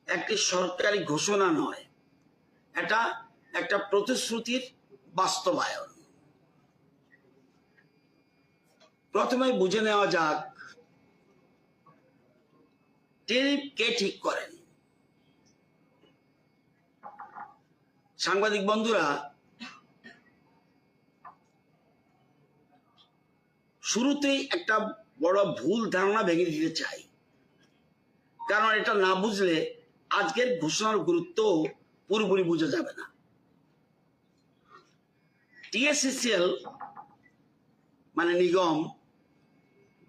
একটি সরকারি ঘোষণা নয়, এটা একটা প্রতিশ্রুতির বাস্তবায়ন। প্রথমে বুঝে নেওয়া যাক ট্যারিফ কে ঠিক করেন। সাংবাদিক বন্ধুরা, শুরুতেই একটা বড় ভুল ধারণা ভেঙে দিতে চাই, কারণ এটা না বুঝলে আজকের ঘোষণার গুরুত্ব পুরোপুরি বোঝা যাবে না। টিএসসিসিএল মানে নিগম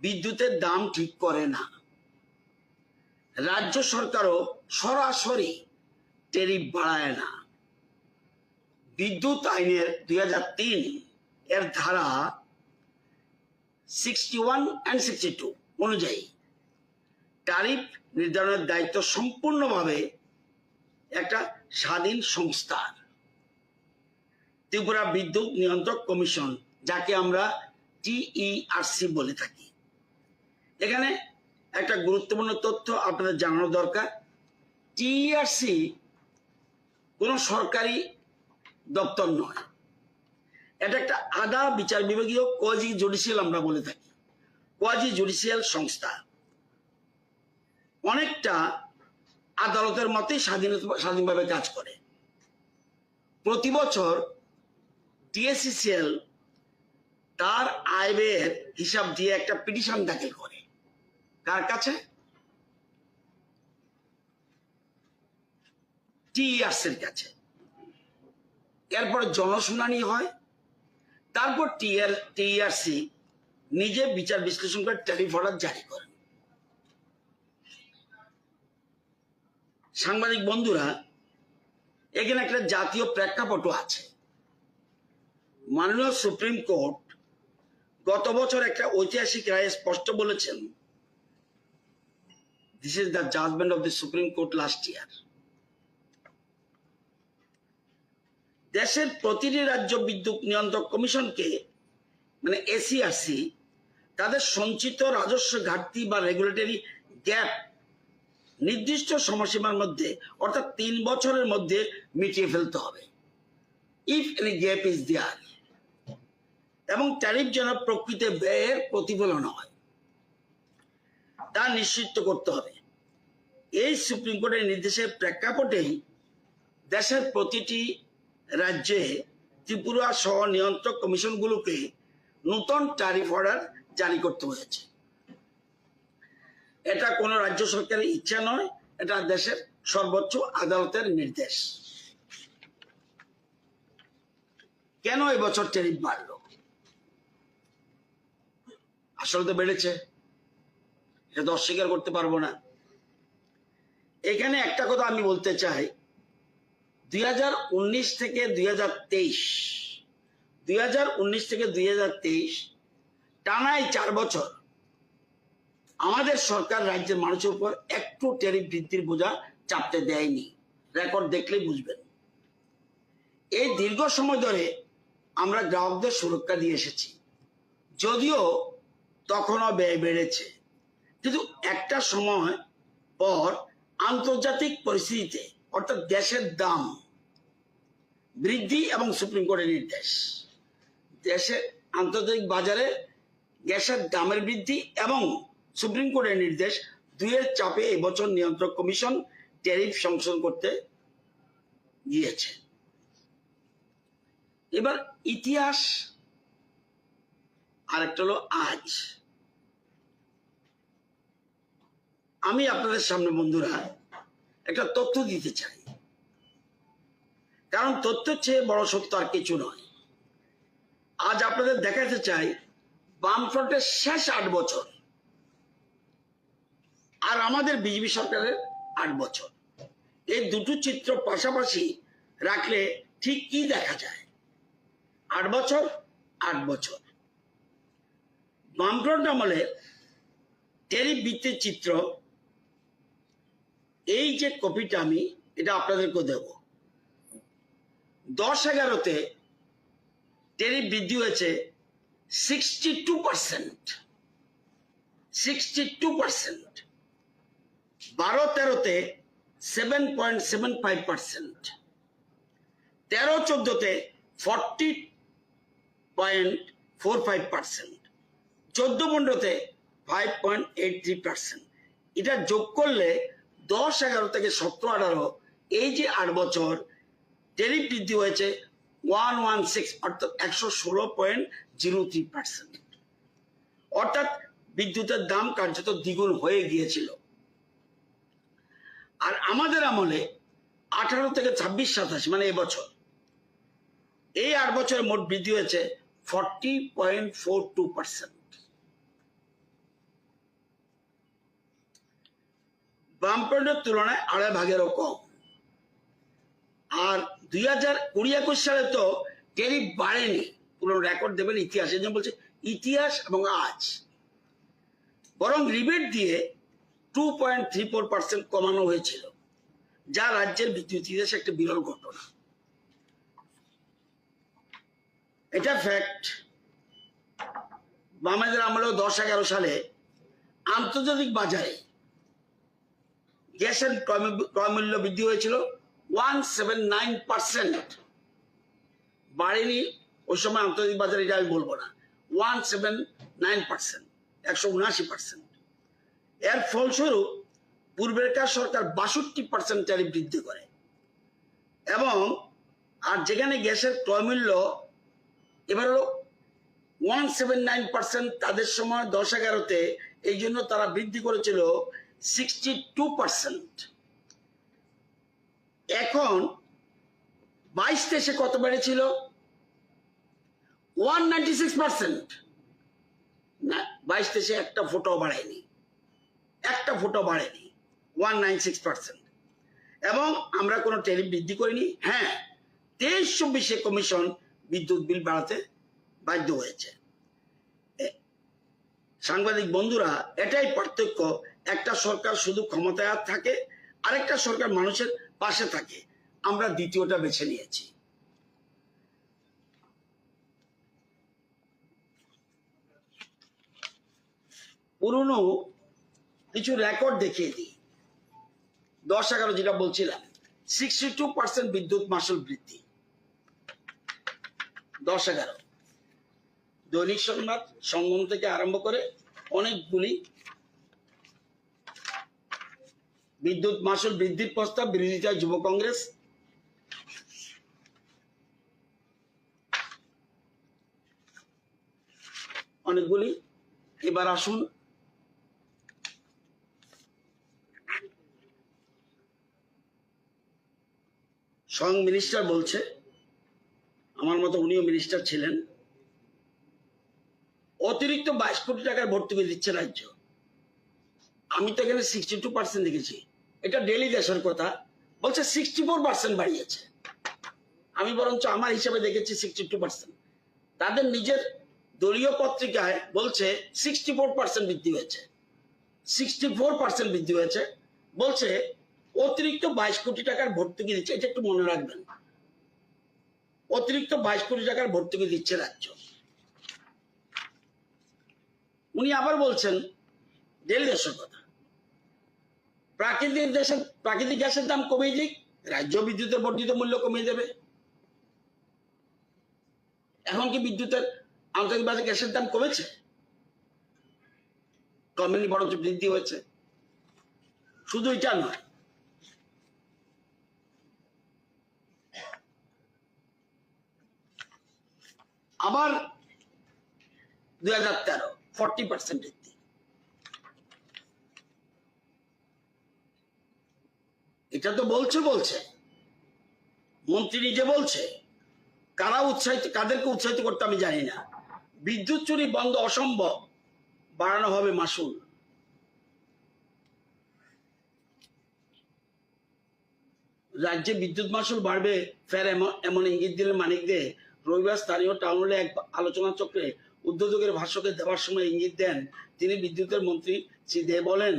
বিদ্যুতের দাম ঠিক করে না। রাজ্য সরকারও সরাসরি ট্যারিফ বাড়ায় না। বিদ্যুৎ আইনের 2003 এর ধারা 61 and 62 অনুযায়ী ট্যারিফ নির্ধারণের দায়িত্ব সম্পূর্ণভাবে একটা স্বাধীন সংস্থার। ত্রিপুরা বিদ্যুৎ নিয়ন্ত্রক কমিশন, যাকে আমরা টিইআরসি বলে থাকি। এখানে একটা গুরুত্বপূর্ণ তথ্য আপনাদের জানানো দরকার। টিইআরসি কোনো সরকারি দপ্তর নয়, এটা একটা আধা বিচার বিভাগীয় কোয়াজি জুডিশিয়াল আমরা বলে থাকি, কোয়াজি জুডিশিয়াল সংস্থা। অনেকটা আদালতের মতোই স্বাধীনভাবে কাজ করে। প্রতি বছর টিএসসিসিএল তার আয় ব্যয়ের হিসাব দিয়ে একটা পিটিশন দাখিল করে। কার কাছে? টিইআরসির কাছে। এরপর জনশুনানি হয়, তারপর টিইআরসি নিজে বিচার বিশ্লেষণ করে ট্যারিফ অর্ডার জারি করেন। সাংবাদিক বন্ধুরা, এখানে একটা জাতীয় প্রেক্ষাপটও আছে। মাননীয় সুপ্রিম কোর্ট গত বছর একটা ঐতিহাসিক রায়ে স্পষ্ট বলেছেন, this is the judgment of the supreme court last year. দেশের প্রতিটি রাজ্য বিদ্যুৎ নিয়ন্ত্রক কমিশনকে মানে এসিআরসি তাদের সঞ্চিত রাজস্ব ঘাটতি বা রেগুলেটরি গ্যাপ নির্দিষ্ট সময়সীমার মধ্যে অর্থাৎ 3 বছরের মধ্যে মিটিয়ে ফেলতে হবে। If any gap is there, এবং ট্যারিফ যেন প্রকৃত ব্যয়ের প্রতিফলন হয় তা নিশ্চিত করতে হবে। এই সুপ্রিম কোর্টের নির্দেশের প্রেক্ষাপটেই দেশের প্রতিটি রাজ্যে ত্রিপুরা সহ নিয়ন্ত্রক কমিশনগুলোকে নতুন ট্যারিফ অর্ডার জারি করতে হয়েছে। এটা কোনো রাজ্য সরকারের ইচ্ছা নয়, এটা দেশের সর্বোচ্চ আদালতের নির্দেশ। কেন এবছর ট্যারিফ বাড়ল? আসলে তো বেড়েছে, এটা তো অস্বীকার করতে পারবো না। এখানে একটা কথা আমি বলতে চাই, 2019 থেকে 2023 টানাই 4 বছর আমাদের সরকার রাজ্যের মানুষের উপর একটু ট্যারিফ বৃদ্ধির বোঝা চাপতে দেয়নি। রেকর্ড দেখলেই বুঝবেন। এই দীর্ঘ সময় ধরে আমরা গ্রাহকদের সুরক্ষা দিয়ে এসেছি, যদিও তখনও ব্যয় বেড়েছে, কিন্তু একটা সময় পর আন্তর্জাতিক পরিস্থিতিতে অর্থাৎ গ্যাসের দাম বৃদ্ধি এবং সুপ্রিম কোর্টের নির্দেশ, দেশের আন্তর্জাতিক বাজারে গ্যাসের দামের বৃদ্ধি এবং সুপ্রিম কোর্টের নির্দেশ, দুইয়ের চাপে এবছর নিয়ন্ত্রক কমিশন ট্যারিফ সংশোধন করতে গিয়েছে। এবার ইতিহাস আরেকটা হলো আজ। আমি আপনাদের সামনে বন্ধুরা একটা তথ্য দিতে চাই, কারণ তথ্যের চেয়ে বড় সত্য আর কিছু নয়। আজ আপনাদের দেখাতে চাই বামফ্রন্টের শেষ 8 বছর আর আমাদের বিজেপি সরকারের 8 বছর। এই দুটো চিত্র পাশাপাশি রাখলে ঠিক কি দেখা যায়? 8 বছর 8 বছর। বামফ্রন্ট আমলে ট্যারিফ বৃদ্ধির চিত্র, এই যে কপিটা আমি এটা আপনাদেরকে দেব। 10-11-তে ট্যারিফ বৃদ্ধি হয়েছে 62%। 62%। 12-13-তে 7.75%, 13-14-তে 40.45%, 14-15-তে 5.83%। এটা যোগ করলে 10-11 থেকে 17-18 এই যে 8 বছর ট্যারিফ বৃদ্ধি হয়েছে 116 অর্থাৎ 116.03%। অর্থাৎ বিদ্যুতের দাম কার্যত দ্বিগুণ হয়ে গিয়েছিল। আর আমাদের আমলে 18 থেকে 26-27 মানে এবছর এই 8 বছরে মোট বৃদ্ধি হয়েছে 40.42%। বামফ্রন্টের তুলনায় 2.5 ভাগেরও কম। আর 2020-21 সালে তো ট্যারিফ বাড়েনি, পুরো রেকর্ড দেবেন ইতিহাস, এই জন্য বলছে ইতিহাস এবং আজ, বরং রিবেট দিয়ে 2.34% কমানো হয়েছিল, যা রাজ্যের বিদ্যুৎ ইতিহাসে একটা বিরল ঘটনা। এটা ফ্যাক্ট। বামেদের আমলেও 10-11 সালে আন্তর্জাতিক বাজারে গ্যাসের ক্রয় মূল্য বৃদ্ধি হয়েছিল 179%। বাড়েনি ওই সময় আন্তর্জাতিক বাজারে, এটা আমি বলবো না, 179%, 179%। এর ফলস্বরূপ পূর্বেরকার সরকার 62% ট্যারিফ বৃদ্ধি করে, এবং আর যেখানে গ্যাসের ক্রয় মূল্য এবার হলো 179%, তাদের সময় 10-11-তে এই জন্য তারা বৃদ্ধি করেছিল 62%। এখন 22-23-এ কত বেড়েছিল? 196%। না, 22-23-এ একটা ফোঁটাও বাড়ায়নি, 196%। এবং আমরা কোনো ট্যারিফ বৃদ্ধি করিনি। হ্যাঁ, 23-24-এ কমিশন বিদ্যুৎ বিল বাড়াতে বাধ্য হয়েছে। সাংবাদিক বন্ধুরা, এটাই পার্থক্য। একটা সরকার শুধু ক্ষমতায় থাকে, আরেকটা সরকার মানুষের পাশে থাকে। আমরা দ্বিতীয়টা বেছে নিয়েছি। পুরনো কিছু রেকর্ড দেখিয়ে দিই। 10-11 যেটা বলছিলাম, 62% বিদ্যুৎ মাশুল বৃদ্ধি। 10-11 দৈনিক সংবাদ, সংগম থেকে আরম্ভ করে অনেকগুলি বিদ্যুৎ মাশুল বৃদ্ধির প্রস্তাব বিরোধিতায় যুব কংগ্রেস। অনেকগুলি। এবার আসুন স্বয়ং মিনিস্টার বলছে, আমার মতো উনিও মিনিস্টার ছিলেন, অতিরিক্ত 22 কোটি টাকার ভর্তুকি দিচ্ছে রাজ্য। আমি তো এখানে 62% দেখেছি, এটা ডেলি দেশের কথা, বলছে 64% বাড়িয়েছে। আমি বরঞ্চ আমার হিসাবে দেখেছি 62%। তাদের নিজের দলীয় পত্রিকায় বলছে 64% বৃদ্ধি হয়েছে, 64% বৃদ্ধি হয়েছে। বলছে অতিরিক্ত 22 কোটি টাকার ভর্তুকি দিচ্ছে। এটা একটু মনে রাখবেন, অতিরিক্ত 22 কোটি টাকার ভর্তুকি দিচ্ছে রাজ্য। উনি আবার বলছেন ডেলি দেশের কথা, প্রাকৃতিক গ্যাসের দাম কমিয়ে দিক, রাজ্য বিদ্যুতের বর্ধিত মূল্য কমিয়ে দেবে। এখন কি বিদ্যুতের আন্তর্জাতিক বাজারে গ্যাসের দাম কমেছে? কমেনি, বরঞ্চ বৃদ্ধি হয়েছে। শুধু এটা নয়, আবার 2013 40% বৃদ্ধি। এটা তো বলছে মন্ত্রী নিজে বলছে। কাদেরকে উৎসাহিত করতে আমি জানি না। বিদ্যুৎ চুরি বন্ধ অসম্ভব, বাড়ানো হবে মাশুল। রাজ্যে বিদ্যুৎ মাশুল বাড়বে ফের এমন ইঙ্গিত দিলেন মানিক দে। রবিবার স্থানীয় টাউন হলে এক আলোচনা চক্রে উদ্যোগের ভাষ্যকে দেওয়ার সময় ইঙ্গিত দেন তিনি। বিদ্যুতের মন্ত্রী শ্রী দে বলেন,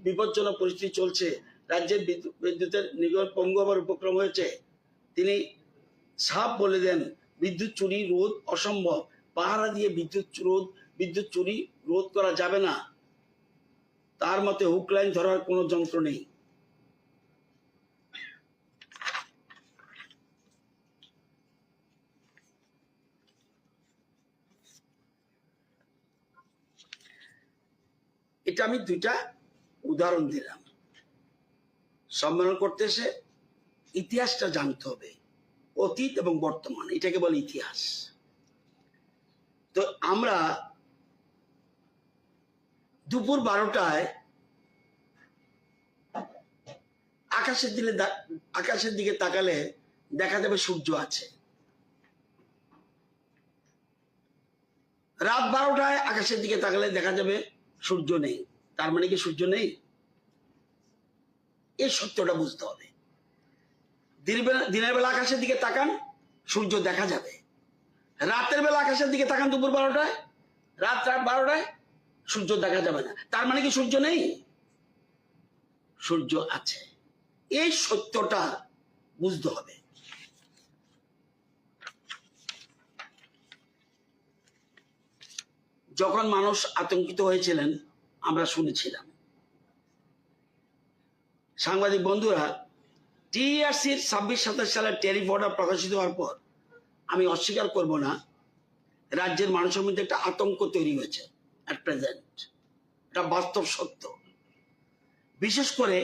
বিপজ্জনক পরিস্থিতি চলছে, রাজ্যের বিদ্যুতের নিগম পঙ্গু হবার উপক্রম হয়েছে। তিনি সাফ বলে দেন, বিদ্যুৎ চুরি রোধ অসম্ভব, পাহারা দিয়ে বিদ্যুৎ চুরি রোধ করা যাবে না। তার মতে হুক লাইন ধরার কোনো যন্ত্র নেই। এটা আমি দুইটা উদাহরণ দিলাম। সম্মেলন করতে এসে ইতিহাসটা জানতে হবে, অতীত এবং বর্তমান, এটাকে বলে ইতিহাস। তো আমরা দুপুর 12টায় আকাশের দিকে তাকালে দেখা যাবে সূর্য আছে। রাত 12টায় আকাশের দিকে তাকালে দেখা যাবে সূর্য নেই। তার মানে কি সূর্য নেই? এই সত্যটা বুঝতে হবে। দিনের বেলা আকাশের দিকে তাকান, সূর্য দেখা যাবে। রাতের বেলা আকাশের দিকে তাকান দুপুর 12টায়, রাত 12টায়, সূর্য দেখা যাবে না। তার মানে কি সূর্য নেই? সূর্য আছে। এই সত্যটা বুঝতে হবে। যখন মানুষ আতঙ্কিত হয়েছিলেন আমরা শুনেছিলাম। সাংবাদিক বন্ধুরা, টিআরসির 26-27 সালের ট্যারিফ অর্ডার প্রকাশিত হওয়ার পর আমি অস্বীকার করব না, রাজ্যের মানুষের মধ্যে একটা আতঙ্ক তৈরি হয়েছে। অ্যাট প্রেজেন্ট এটা বাস্তব সত্য। বিশেষ করে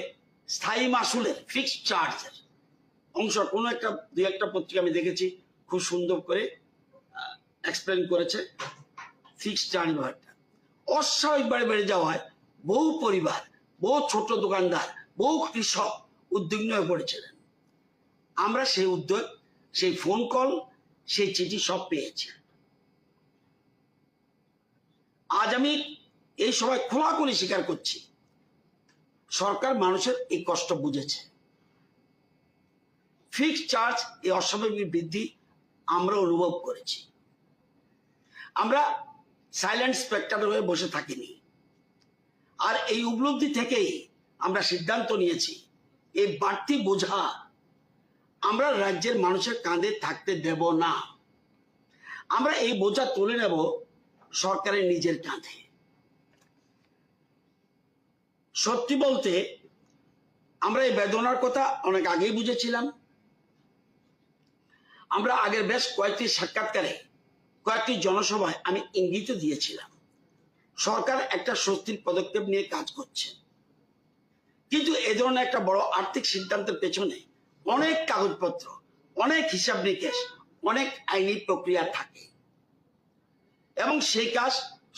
স্থায়ী মাসুলের, ফিক্সড চার্জের অংশ কোনো একটা দুই একটা পত্রিকা আমি দেখেছি খুব সুন্দর করে এক্সপ্লেন করেছে। ফিক্সড চার্জ ব্যাপারটা অস্বাভাবিকভাবে বেড়ে যাওয়ায় বহু পরিবার, বহু ছোট দোকানদার, বহু কৃষক উদ্বিগ্ন হয়ে পড়েছিলেন। আমরা সেই উদ্যোগ, সেই ফোন কল, সেই চিঠি সব পেয়েছি। আজ আমি এই সবাই খোলাখুলি স্বীকার করছি, সরকার মানুষের এই কষ্ট বুঝেছে। ফিক্সড চার্জ এই অস্বাভাবিক বৃদ্ধি আমরা অনুভব করেছি। আমরা সাইলেন্ট স্পেক্টাটর হয়ে বসে থাকিনি। আর এই উপলব্ধি থেকেই আমরা সিদ্ধান্ত নিয়েছি এই বাড়তি বোঝা আমরা রাজ্যের মানুষের কাঁধে থাকতে দেব না। আমরা এই বোঝা তুলে নেব সরকারের নিজের কাঁধে। সত্যি বলতে আমরা এই বেদনার কথা অনেক আগেই বুঝেছিলাম। আমরা আগের বেশ কয়েকটি সাক্ষাৎকারে, কয়েকটি জনসভায় আমি ইঙ্গিত দিয়েছিলাম সরকার একটা স্বস্তির পদক্ষেপ নিয়ে কাজ করছে। কিন্তু এ ধরনের একটা বড় আর্থিক সিদ্ধান্তের পেছনে অনেক কাগজপত্র, অনেক হিসাব নিকেশ, অনেক আইনি প্রক্রিয়া থাকে এবং সেই কাজ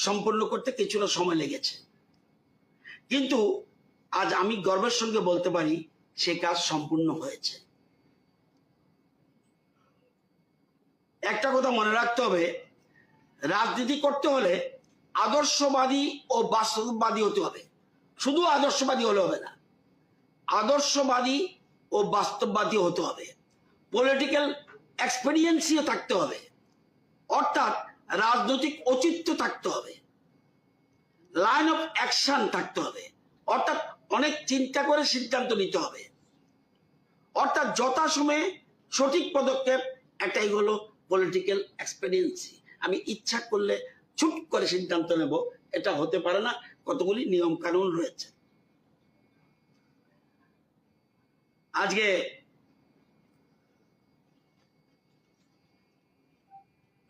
সম্পন্ন করতে কিছুটা সময় লেগেছে। কিন্তু আজ আমি গর্বের সঙ্গে বলতে পারি সে কাজ সম্পূর্ণ হয়েছে। একটা কথা মনে রাখতে হবে, রাজনীতি করতে হলে আদর্শবাদী ও বাস্তববাদী হতে হবে। শুধু আদর্শবাদী হলে হবে না, আদর্শবাদী ও বাস্তববাদী হতে হবে। পলিটিক্যাল এক্সপেরিয়েন্সিও থাকতে হবে, অর্থাৎ রাজনৈতিক ঔচিত্য থাকতে হবে, লাইন অফ অ্যাকশন থাকতে হবে, অর্থাৎ অনেক চিন্তা করে সিদ্ধান্ত নিতে হবে, অর্থাৎ যথাসময়ে সঠিক পদক্ষেপ। এটাই হলো পলিটিক্যাল এক্সপেরিয়েন্সি। আমি ইচ্ছা করলে ছুট করে সিদ্ধান্ত নেব, এটা হতে পারে না। কতগুলি নিয়ম কানুন রয়েছে। আজকে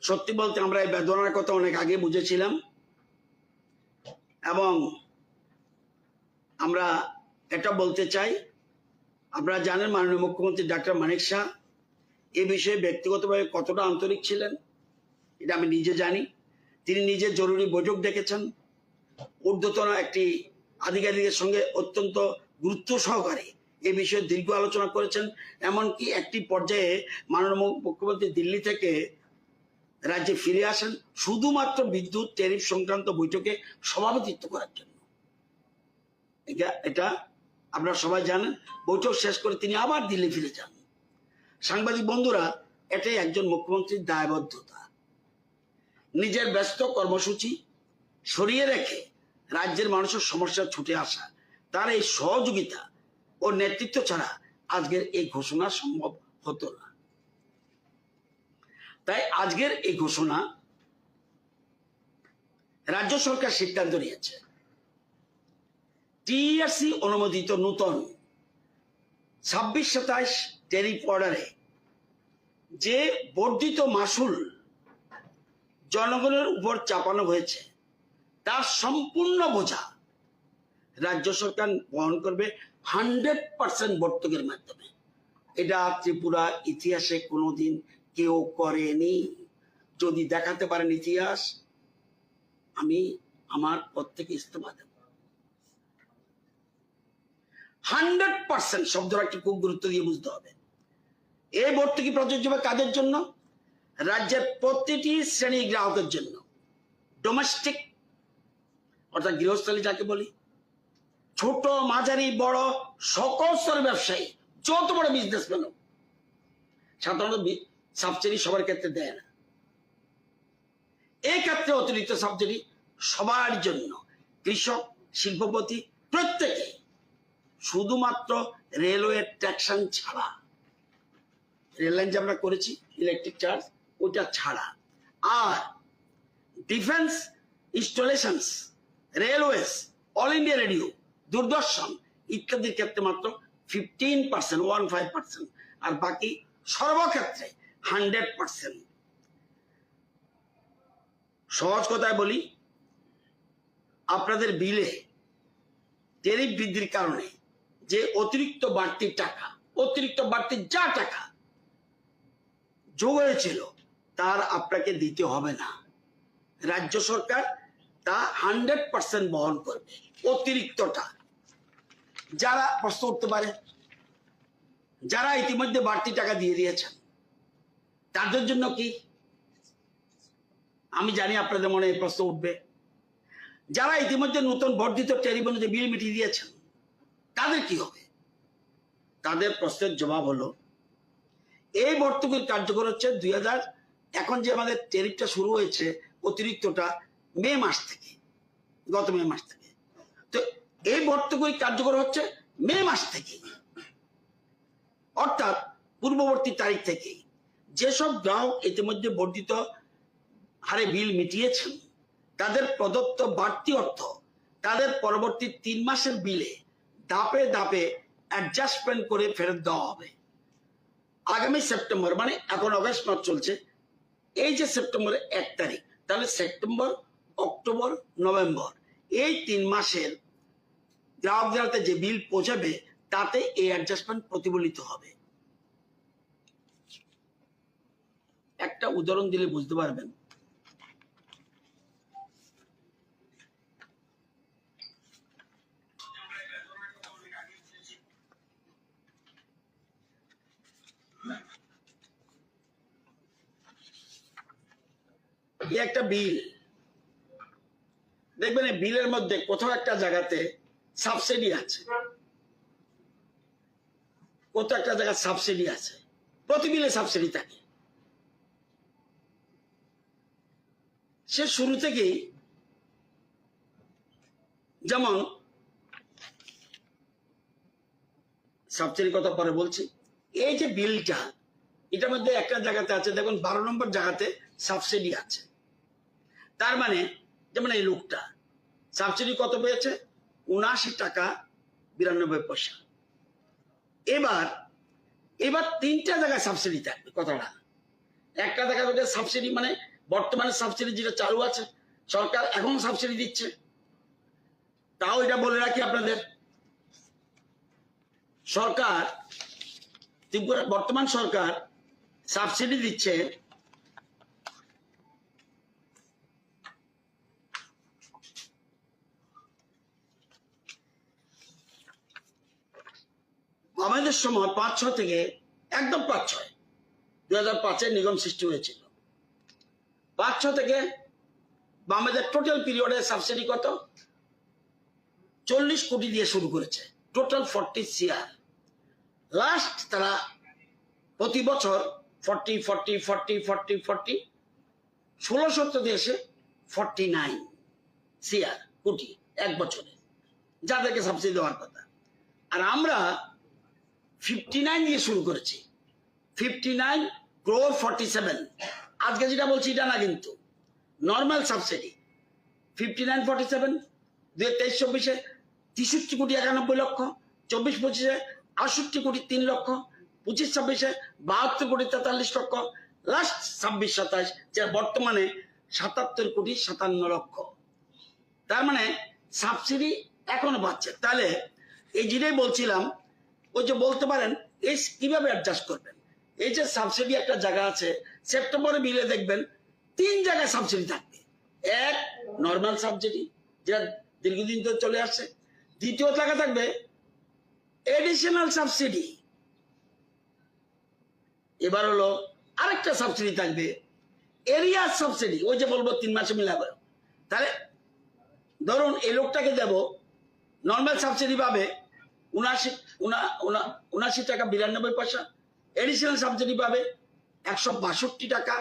সত্যি বলতে আমরা এই বেদনার কথা অনেক আগে বুঝেছিলাম এবং আমরা এটা বলতে চাই, আপনারা জানেন মাননীয় মুখ্যমন্ত্রী ডাক্তার মানিক শাহ এ বিষয়ে ব্যক্তিগতভাবে কতটা আন্তরিক ছিলেন এটা আমি নিজে জানি। তিনি নিজে জরুরি বৈঠক ডেকেছেন, ঊর্ধ্বতন একটি আধিকারিকের সঙ্গে অত্যন্ত গুরুত্ব সহকারে এ বিষয়ে দীর্ঘ আলোচনা করেছেন। এমনকি একটি পর্যায়ে মাননীয় মুখ্যমন্ত্রী দিল্লি থেকে রাজ্যে ফিরে আসেন শুধুমাত্র বিদ্যুৎ ট্যারিফ সংক্রান্ত বৈঠকে সভাপতিত্ব করার জন্য। এটা আপনারা সবাই জানেন। বৈঠক শেষ করে তিনি আবার দিল্লি ফিরে যান। সাংবাদিক বন্ধুরা, এটাই একজন মুখ্যমন্ত্রীর দায়বদ্ধতা। নিজের ব্যস্ত কর্মসূচি সরিয়ে রেখে রাজ্যের মানুষের সমস্যা ছুটে আসা, তার এই সহযোগিতা ও নেতৃত্ব ছাড়া আজকের এই ঘোষণা সম্ভব হতো না। তাই আজকের এই ঘোষণা রাজ্য সরকার সিদ্ধান্ত নিয়েছে টিআরসি অনুমোদিত নতুন 26-27 ট্যারিফ অর্ডারে যে বর্ধিত মাসুল জনগণের উপর চাপানো হয়েছে তার সম্পূর্ণ বোঝা রাজ্য সরকার বহন করবে 100% ভর্তুকির মাধ্যমে। এটা ত্রিপুরা ইতিহাসে কোনোদিন কেউ করেনি। যদি দেখাতে পারেন ইতিহাস, আমি আমার পদ থেকে ইস্তফা দেব। 100% শব্দটা একটু খুব গুরুত্ব দিয়ে বুঝতে হবে। এই ভর্তুকি প্রযোজ্য হবে কাদের জন্য? রাজ্যের প্রতিটি শ্রেণীর গ্রাহকের জন্য। ডোমেস্টিক অর্থাৎ গৃহস্থলী যাকে বলি, ছোট মাঝারি বড় সকল স্তরের ব্যবসায়ী, যত বড় বিজনেসম্যান হোক, সাধারণত সাবসিডি সবার ক্ষেত্রে দেয় না। এই ক্ষেত্রে অতিরিক্ত সাবসিডি সবার জন্য, কৃষক, শিল্পপতি, প্রত্যেকে। শুধুমাত্র রেলওয়ে ট্যাক্সন ছাড়া, রেল লাইন যে আমরা করেছি ইলেকট্রিক চার্জ, ওটা ছাড়া। আর defence installations, railways, all India radio, Doordarshan ইত্যাদির ক্ষেত্রে মাত্র 15%, আর বাকি সর্বক্ষেত্রে 100%। সহজ কথায় বলি, আপনাদের বিলে ট্যারিফ বৃদ্ধির কারণে যে অতিরিক্ত বাড়তি টাকা, অতিরিক্ত বাড়তি যা টাকা যোগ হয়েছিল, তার আপনাকে দিতে হবে না। রাজ্য সরকার তা 100% বহন করবে। অতিরিক্তটা যারা প্রশ্ন উঠতে পারে, যারা ইতিমধ্যে বাড়তি টাকা দিয়ে দিয়েছেন তাদের জন্য কি? আমি জানি আপনাদের মনে এই প্রশ্ন উঠবে। যারা ইতিমধ্যে নতুন বর্ধিত ট্যারিফ অনুযায়ী বিল মিটিয়ে দিয়েছেন তাদের কি হবে? তাদের প্রশ্নের জবাব হলো, এই ভর্তুকির কার্যকর হচ্ছে 2000, এখন যে আমাদের ট্যারিফটা শুরু হয়েছে অতিরিক্তটা মে মাস থেকে, গত মে মাস থেকে। তো এই ভর্তুকি কার্যকর হচ্ছে মে মাস থেকে, অর্থাৎ পূর্ববর্তী তারিখ থেকে। যেসব গ্রাহক ইতিমধ্যে বর্ধিত হারে বিল মিটিয়েছেন তাদের প্রদত্ত বাড়তি অর্থ তাদের পরবর্তী 3 মাসের বিলে ধাপে ধাপে অ্যাডজাস্টমেন্ট করে ফেরত দেওয়া হবে। আগামী সেপ্টেম্বর, মানে এখন অগস্ট মাস চলছে, এই যে সেপ্টেম্বরের 1 তারিখ, তাহলে সেপ্টেম্বর, অক্টোবর, নভেম্বর, এই 3 মাসের গ্রাহকদের হাতে যে বিল পৌঁছাবে তাতে এই অ্যাডজাস্টমেন্ট প্রতিফলিত হবে। একটা উদাহরণ দিলে বুঝতে পারবেন। একটা বিল দেখবেন, এই বিলের মধ্যে কোথাও একটা জায়গাতে সাবসিডি আছে, কোথাও একটা জায়গায় সাবসিডি আছে। প্রতি বিলে সাবসিডি থাকে। সে শুরু থেকেই, যেমন সাবসিডির কথা পরে বলছি। এই যে বিলটা, এটার মধ্যে একটা জায়গাতে আছে, দেখুন 12 নম্বর জায়গাতে সাবসিডি আছে। তার মানে যেমন এই লোকটা সাবসিডি কত পেয়েছে? 79 টাকা 92 পয়সা। এবার 3টা জায়গায় সাবসিডি থাকবে। কথাটা, একটা জায়গায় সাবসিডি মানে বর্তমানে সাবসিডি যেটা চালু আছে, সরকার এখন সাবসিডি দিচ্ছে। তাও এটা বলে রাখি আপনাদের, সরকার, ত্রিপুরা বর্তমান সরকার সাবসিডি দিচ্ছে আমাদের সময় 5-6 থেকে, একদম 5-6, 2005-এ নিগম সৃষ্টি হয়েছিল। 5-6 থেকে আমাদের টোটাল পিরিয়ডে সাবসিডি কত? 40 কোটি দিয়ে শুরু করেছে, টোটাল 40 CR। লাস্ট তারা প্রতি বছর 40 16 দিয়ে এসে 49 CR কোটি এক বছরে যাদেরকে সাবসিডি দেওয়ার কথা। আর আমরা 59 দিয়ে শুরু করেছি, 59 crore 47। আজকে যেটা বলছি এটা না, কিন্তু নর্মাল সাবসিডি 59-47। 2023-24-এ 63 কোটি 91 লক্ষ, 24-25-এ 68 কোটি 3 লক্ষ, 25-26-এ 72 কোটি 43 লক্ষ, লাস্ট 26-27 যে বর্তমানে 77 কোটি 57 লক্ষ। তার মানে সাবসিডি এখনো পাচ্ছে। তাহলে এই জিনিসই বলছিলাম, ওই যে বলতে পারেন এই কিভাবে অ্যাডজাস্ট করবেন। এই যে সাবসিডি একটা জায়গা আছে, সেপ্টেম্বরে বিলে দেখবেন 3 জায়গায় সাবসিডি থাকবে। এক, নর্মাল সাবসিডি যেটা দীর্ঘদিন ধরে চলে আসছে। দ্বিতীয় জায়গা থাকবে এডিশনাল সাবসিডি। এবার হলো আরেকটা সাবসিডি থাকবে, এরিয়া সাবসিডি। ওই যে বলবো 3 মাসে মিলাবে। তাহলে ধরুন এই লোকটাকে দেব, নর্মাল সাবসিডি পাবে 79 টাকা 92 পয়সা, এডিশনাল সাবসিডি পাবে 162 টাকা,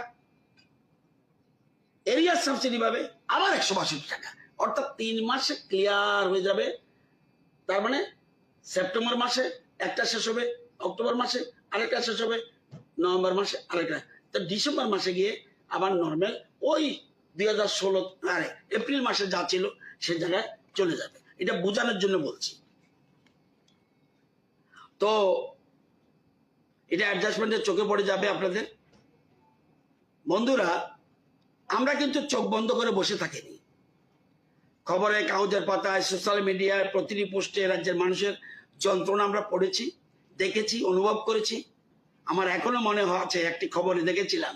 এরিয়া সাবসিডি পাবে আবার 162 টাকা। অর্থাৎ 3 মাসে ক্লিয়ার হয়ে যাবে। তার মানে সেপ্টেম্বর মাসে একটা শেষ হবে, অক্টোবর মাসে আরেকটা শেষ হবে, নভেম্বর মাসে আরেকটা, তো ডিসেম্বর মাসে গিয়ে আবার নর্মাল ওই 2016 এপ্রিল মাসে যা ছিল সে জায়গায় চলে যাবে। এটা বোঝানোর জন্য বলছি। তো এটা অ্যাডজাস্টমেন্টের চোখে পড়ে যাবে আপনাদের। বন্ধুরা, আমরা কিন্তু চোখ বন্ধ করে বসে থাকিনি। খবরে কাগজের পাতায়, সোশ্যাল মিডিয়ায় প্রতিটি পোস্টে রাজ্যের মানুষের যন্ত্রণা আমরা পড়েছি, দেখেছি, অনুভব করেছি। আমার এখনো মনে আছে একটি খবরে দেখেছিলাম,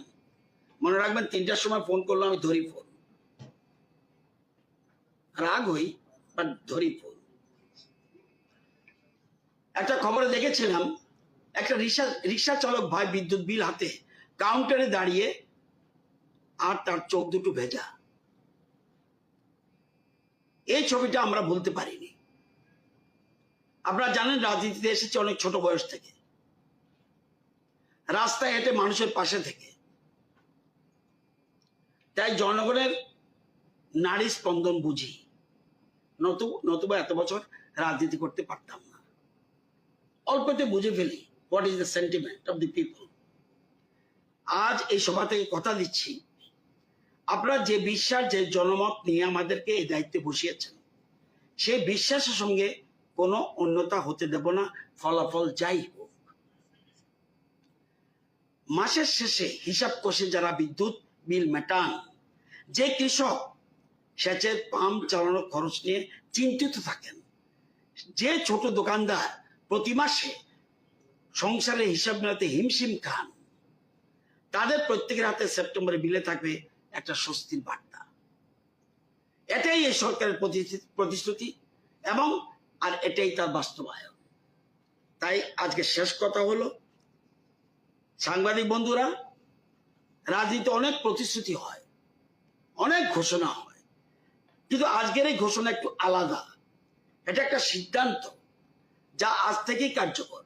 মনে রাখবেন 3টার সময় ফোন করলো, আমি ধরি ফোন, রাগ হই বাট ধরি ফোন। একটা খবরে দেখেছিলাম একটা রিক্সা চালক ভাই বিদ্যুৎ বিল হাতে কাউন্টারে দাঁড়িয়ে, আর তার চোখ দুটো ভেজা। এই ছবিটা আমরা ভুলতে পারিনি। আপনারা জানেন রাজনীতিতে এসেছে অনেক ছোট বয়স থেকে, রাস্তায় হেঁটে মানুষের পাশে থেকে। তাই জনগণের নারী স্পন্দন বুঝি, নতুবা এত বছর রাজনীতি করতে পারতাম না। অল্পতে বুঝে ফেলি what is the sentiment of the people. আজ এই সভা থেকে কথা দিচ্ছি, আপনারা যে বিশ্বাস, যে জনমত নিয়ে আমাদেরকে এই দায়িত্বে বসিয়েছেন, সেই বিশ্বাসের সঙ্গে কোনো অন্যতা হতে দেব না, ফলাফল যাই হোক। মাসের শেষে হিসাব কষে যারা বিদ্যুৎ বিল মেটান, যে কৃষক সেচের পাম্প চালানোর খরচ নিয়ে চিন্তিত থাকেন, যে ছোট দোকানদার প্রতি মাসে সংসারের হিসাব মেলাতে হিমশিম খান, তাদের প্রত্যেকের হাতে সেপ্টেম্বরে বিলে থাকবে একটা স্বস্তির বার্তা। এটাই এই সরকারের প্রতিশ্রুতি এবং আর এটাই তার বাস্তবায়ন। তাই আজকে শেষ কথা হলো, সাংবাদিক বন্ধুরা, রাজনীতি অনেক প্রতিশ্রুতি হয়, অনেক ঘোষণা হয়, কিন্তু আজকের এই ঘোষণা একটু আলাদা। এটা একটা সিদ্ধান্ত যা আজ থেকেই কার্যকর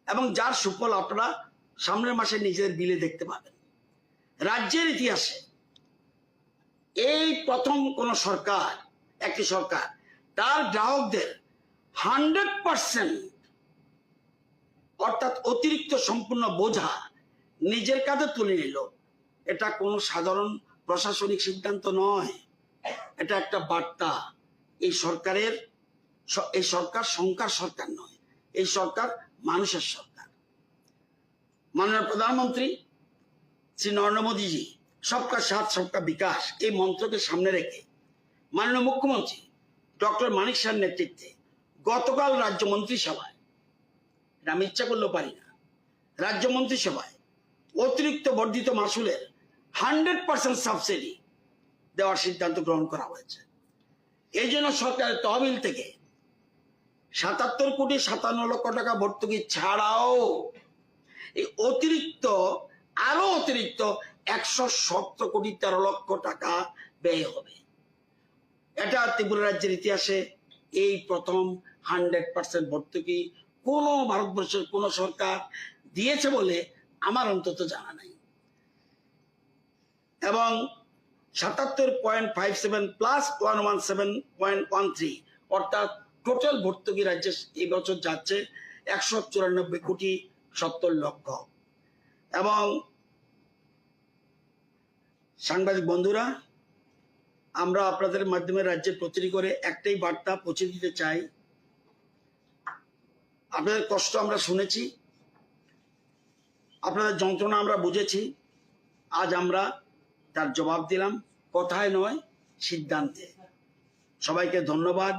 এবং যার সুফল আপনারা সামনের মাসে নিজেদের বিলে দেখতে পাবেন। রাজ্যের ইতিহাসে এই প্রথম কোন সরকার, একটি সরকার তার গ্রাহকদের 100% অর্থাৎ অতিরিক্ত সম্পূর্ণ বোঝা নিজের কাঁধে তুলে নিল। এটা কোনো সাধারণ প্রশাসনিক সিদ্ধান্ত নয়, এটা একটা বার্তা। এই সরকার সংখ্যার সরকার নয়, এই সরকার মানুষের সরকার। মাননীয় প্রধানমন্ত্রী শ্রী নরেন্দ্র মোদীজি সবকা সাথ সবকা বিকাশ এই মন্ত্রকে সামনে রেখে মাননীয় মুখ্যমন্ত্রী ডক্টর মানিক শাহের নেতৃত্বে গতকাল রাজ্য মন্ত্রিসভায়, এটা আমি ইচ্ছা করলেও পারি না, রাজ্য মন্ত্রিসভায় অতিরিক্ত বর্ধিত মাসুলের 100% সাবসিডি দেওয়ার সিদ্ধান্ত গ্রহণ করা হয়েছে। এই জন্য সরকারের তহবিল থেকে 77,57,00,000 টাকা ভর্তুকি ছাড়াও এই আরো অতিরিক্ত 117,13,00,000 টাকা ব্যয় হবে। এটা ত্রিপুরা রাজ্যের ইতিহাসে এই প্রথম 100% ভর্তুকি কোন ভারতবর্ষের কোন সরকার দিয়েছে বলে আমার অন্তত জানা নাই। এবং 77.57 প্লাস 117.13 অর্থাৎ টোটাল ভর্তুকি রাজ্যে এই বছর যাচ্ছে 194,70,00,000। এবং সাংবাদিক বন্ধুরা, আমরা আপনাদের মাধ্যমে রাজ্যের প্রতিটি করে একটাই বার্তা পৌঁছে দিতে চাই। আপনাদের কষ্ট আমরা শুনেছি, আপনাদের যন্ত্রণা আমরা বুঝেছি। আজ আমরা তার জবাব দিলাম, কথায় নয় সিদ্ধান্তে। সবাইকে ধন্যবাদ।